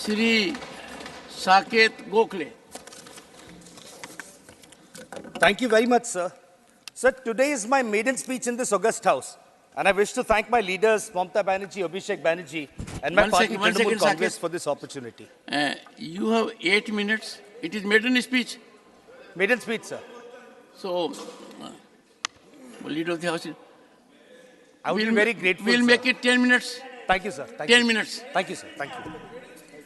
Shri Saket Gokhale. Thank you very much, sir. Sir, today is my maiden speech in this august house. And I wish to thank my leaders, Mamata Banerjee, Abhishek Banerjee, and my party, Trinamool Congress, for this opportunity. You have 8 minutes. It is maiden speech. Maiden speech, sir. So, Leader of the House, I would be very grateful, we'll sir. make it 10 minutes. Thank you, sir. Thank 10 you. minutes. Thank you, sir. Thank you.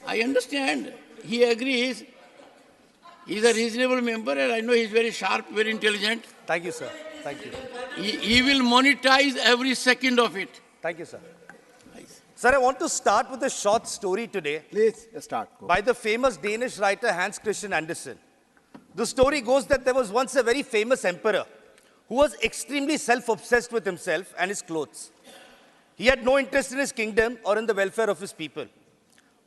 I understand. He agrees. He's a reasonable member, and I know he's very sharp, very intelligent. Thank you, sir. Thank you. He will monetize every second of it. Thank you, sir. Nice. Sir, I want to start with a short story today. Please start. Go. By the famous Danish writer Hans Christian Andersen. The story goes that there was once a very famous emperor who was extremely self-obsessed with himself and his clothes. He had no interest in his kingdom or in the welfare of his people.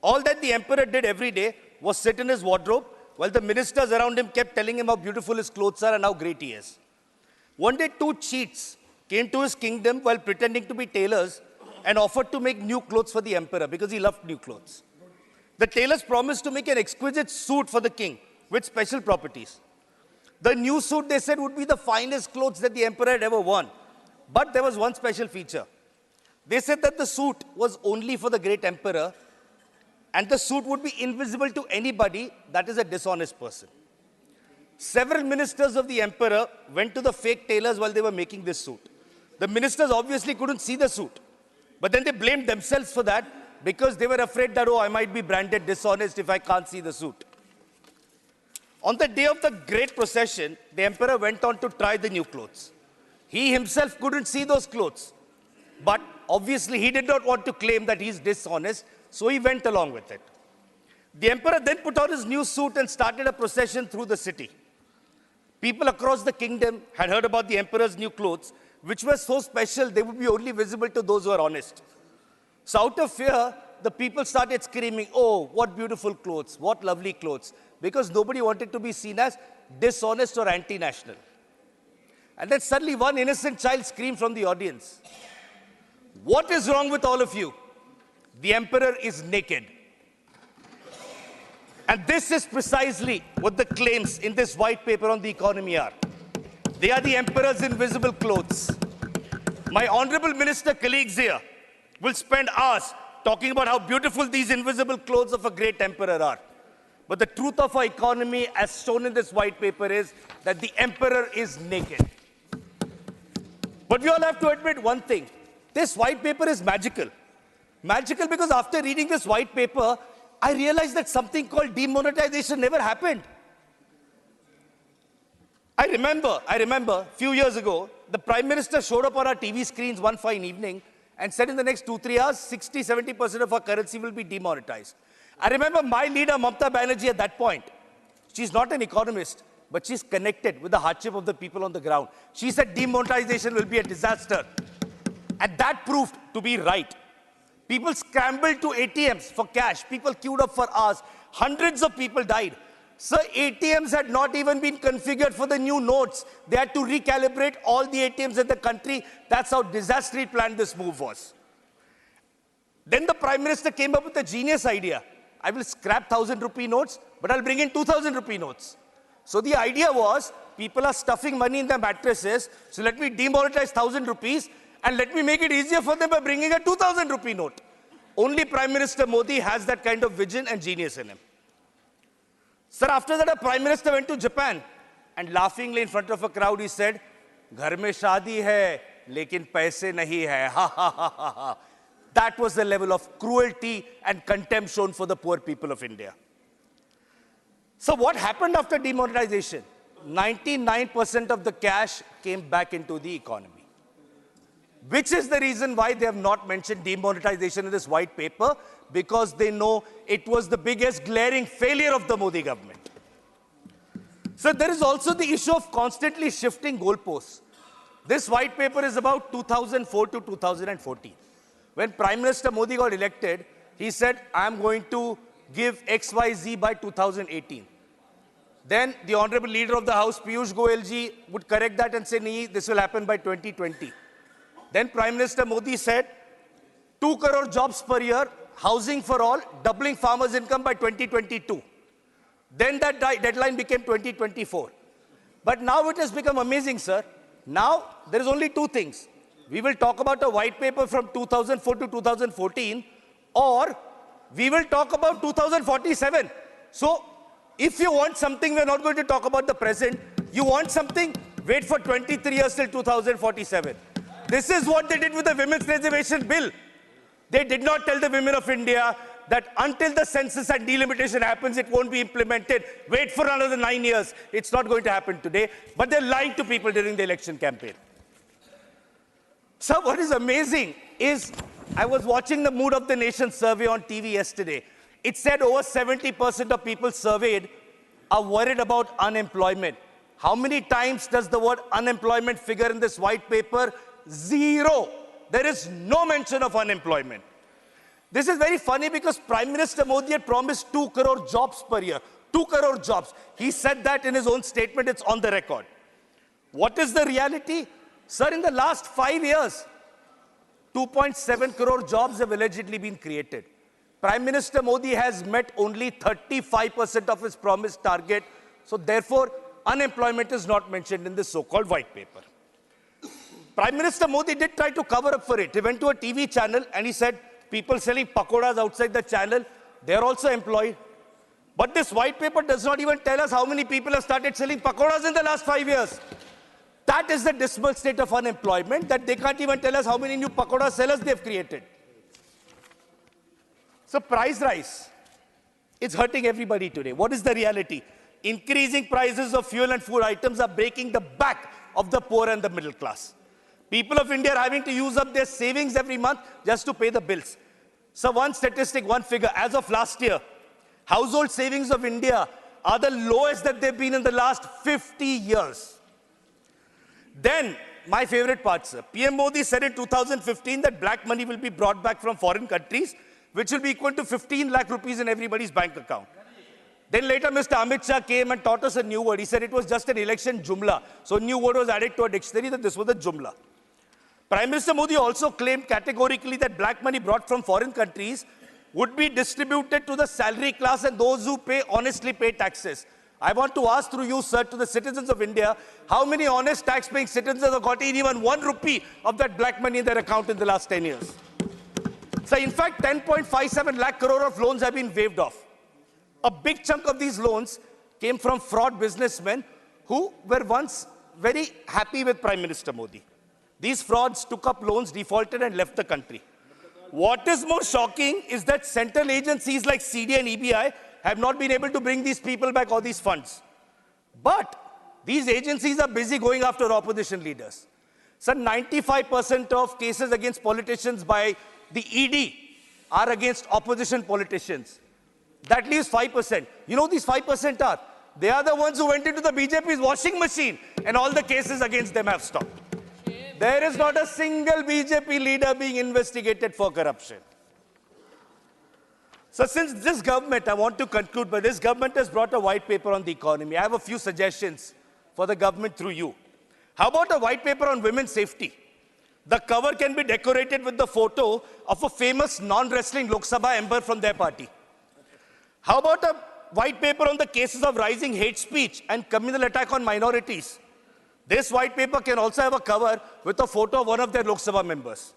All that the emperor did every day was sit in his wardrobe while the ministers around him kept telling him how beautiful his clothes are and how great he is. One day, two cheats came to his kingdom while pretending to be tailors and offered to make new clothes for the emperor because he loved new clothes. The tailors promised to make an exquisite suit for the king with special properties. The new suit, they said, would be the finest clothes that the emperor had ever worn. But there was one special feature. They said that the suit was only for the great emperor, and the suit would be invisible to anybody that is a dishonest person. Several ministers of the emperor went to the fake tailors while they were making this suit. The ministers obviously couldn't see the suit, but then they blamed themselves for that because they were afraid that, oh, I might be branded dishonest if I can't see the suit. On the day of the great procession, the emperor went on to try the new clothes. He himself couldn't see those clothes, but obviously he did not want to claim that he's dishonest, so he went along with it. The emperor then put on his new suit and started a procession through the city. People across the kingdom had heard about the emperor's new clothes, which were so special they would be only visible to those who are honest. So out of fear, the people started screaming, oh, what beautiful clothes, what lovely clothes, because nobody wanted to be seen as dishonest or anti-national. And then suddenly one innocent child screamed from the audience, what is wrong with all of you? The emperor is naked. And this is precisely what the claims in this white paper on the economy are. They are the emperor's invisible clothes. My honorable minister colleagues here will spend hours talking about how beautiful these invisible clothes of a great emperor are. But the truth of our economy, as shown in this white paper, is that the emperor is naked. But we all have to admit one thing. This white paper is magical. Magical because after reading this white paper, I realized that something called demonetization never happened. I remember a few years ago, the Prime Minister showed up on our TV screens one fine evening and said in the next 2-3 hours, 60-70% of our currency will be demonetized. I remember my leader, Mamata Banerjee, at that point. She's not an economist, but she's connected with the hardship of the people on the ground. She said demonetization will be a disaster. And that proved to be right. People scrambled to ATMs for cash. People queued up for hours. Hundreds of people died. So ATMs had not even been configured for the new notes. They had to recalibrate all the ATMs in the country. That's how disastrously planned this move was. Then the Prime Minister came up with a genius idea. I will scrap 1,000 rupee notes, but I'll bring in 2,000 rupee notes. So the idea was, people are stuffing money in their mattresses, so let me demonetize 1,000 rupees, and let me make it easier for them by bringing a 2,000 rupee note. Only Prime Minister Modi has that kind of vision and genius in him. Sir, after that, a Prime Minister went to Japan, and laughingly in front of a crowd, he said, "Ghar mein shaadi hai, lekin paise nahi hai." Ha ha ha ha ha. That was the level of cruelty and contempt shown for the poor people of India. So what happened after demonetization? 99% of the cash came back into the economy. Which is the reason why they have not mentioned demonetization in this white paper, because they know it was the biggest glaring failure of the Modi government. So there is also the issue of constantly shifting goalposts. This white paper is about 2004 to 2014. When Prime Minister Modi got elected, he said, I'm going to give XYZ by 2018. Then the Honorable Leader of the House, Piyush Goyal ji, would correct that and say, nee, this will happen by 2020. Then Prime Minister Modi said, 2 crore jobs per year, housing for all, doubling farmers' income by 2022. Then that deadline became 2024. But now it has become amazing, sir. Now there is only two things. We will talk about a white paper from 2004 to 2014, or we will talk about 2047. So if you want something, we're not going to talk about the present. You want something, wait for 23 years till 2047. This is what they did with the Women's Reservation Bill. They did not tell the women of India that until the census and delimitation happens, it won't be implemented. Wait for another 9 years. It's not going to happen today. But they're lying to people during the election campaign. So what is amazing is, I was watching the Mood of the Nation survey on TV yesterday. It said over 70% of people surveyed are worried about unemployment. How many times does the word unemployment figure in this white paper? 0. There is no mention of unemployment. This is very funny because Prime Minister Modi had promised 2 crore jobs per year. 2 crore jobs. He said that in his own statement. It's on the record. What is the reality? Sir, in the last 5 years, 2.7 crore jobs have allegedly been created. Prime Minister Modi has met only 35% of his promised target. So therefore, unemployment is not mentioned in this so-called white paper. Prime Minister Modi did try to cover up for it. He went to a TV channel and he said, people selling pakoras outside the channel, they're also employed. But this white paper does not even tell us how many people have started selling pakoras in the last 5 years. That is the dismal state of unemployment, that they can't even tell us how many new pakora sellers they've created. So price rise, it's hurting everybody today. What is the reality? Increasing prices of fuel and food items are breaking the back of the poor and the middle class. People of India are having to use up their savings every month just to pay the bills. So one statistic, one figure, as of last year, household savings of India are the lowest that they've been in the last 50 years. Then, my favorite part, sir. PM Modi said in 2015 that black money will be brought back from foreign countries, which will be equal to 15 lakh rupees in everybody's bank account. Then later, Mr. Amit Shah came and taught us a new word. He said it was just an election jumla. So a new word was added to a dictionary that this was a jumla. Prime Minister Modi also claimed categorically that black money brought from foreign countries would be distributed to the salary class and those who honestly pay taxes. I want to ask through you, sir, to the citizens of India, how many honest tax-paying citizens have got even 1 rupee of that black money in their account in the last 10 years? So in fact, 10.57 lakh crore of loans have been waived off. A big chunk of these loans came from fraud businessmen who were once very happy with Prime Minister Modi. These frauds took up loans, defaulted and left the country. What is more shocking is that central agencies like CD and EBI have not been able to bring these people back or these funds. But these agencies are busy going after opposition leaders. So 95% of cases against politicians by the ED are against opposition politicians. That leaves 5%. You know these 5% are? They are the ones who went into the BJP's washing machine and all the cases against them have stopped. There is not a single BJP leader being investigated for corruption. So since this government, I want to conclude, but this government has brought a white paper on the economy. I have a few suggestions for the government through you. How about a white paper on women's safety? The cover can be decorated with the photo of a famous non-wrestling Lok Sabha member from their party. How about a white paper on the cases of rising hate speech and communal attack on minorities? This white paper can also have a cover with a photo of one of their Lok Sabha members.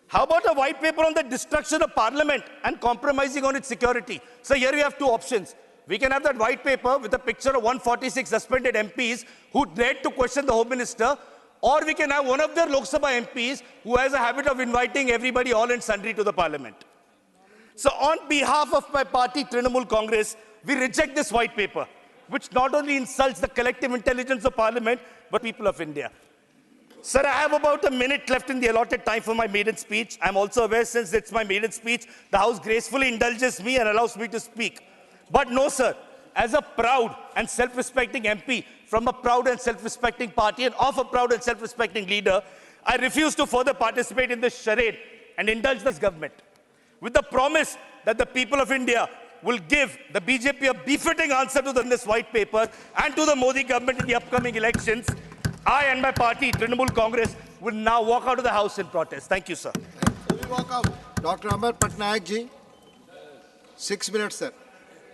How about a white paper on the destruction of Parliament and compromising on its security? So here we have two options. We can have that white paper with a picture of 146 suspended MPs who dared to question the Home Minister, or we can have one of their Lok Sabha MPs who has a habit of inviting everybody all and sundry to the Parliament. So on behalf of my party, Trinamool Congress, we reject this white paper, which not only insults the collective intelligence of Parliament, but people of India. Sir, I have about a minute left in the allotted time for my maiden speech. I'm also aware, since it's my maiden speech, the House gracefully indulges me and allows me to speak. But no, sir, as a proud and self-respecting MP from a proud and self-respecting party and of a proud and self-respecting leader, I refuse to further participate in this charade and indulge this government, with the promise that the people of India will give the BJP a befitting answer to this white paper and to the Modi government in the upcoming elections. I and my party, Trinamool Congress, will now walk out of the House in protest. Thank you, sir. We walk out. Dr. Amar Patnaik ji, 6 minutes, sir.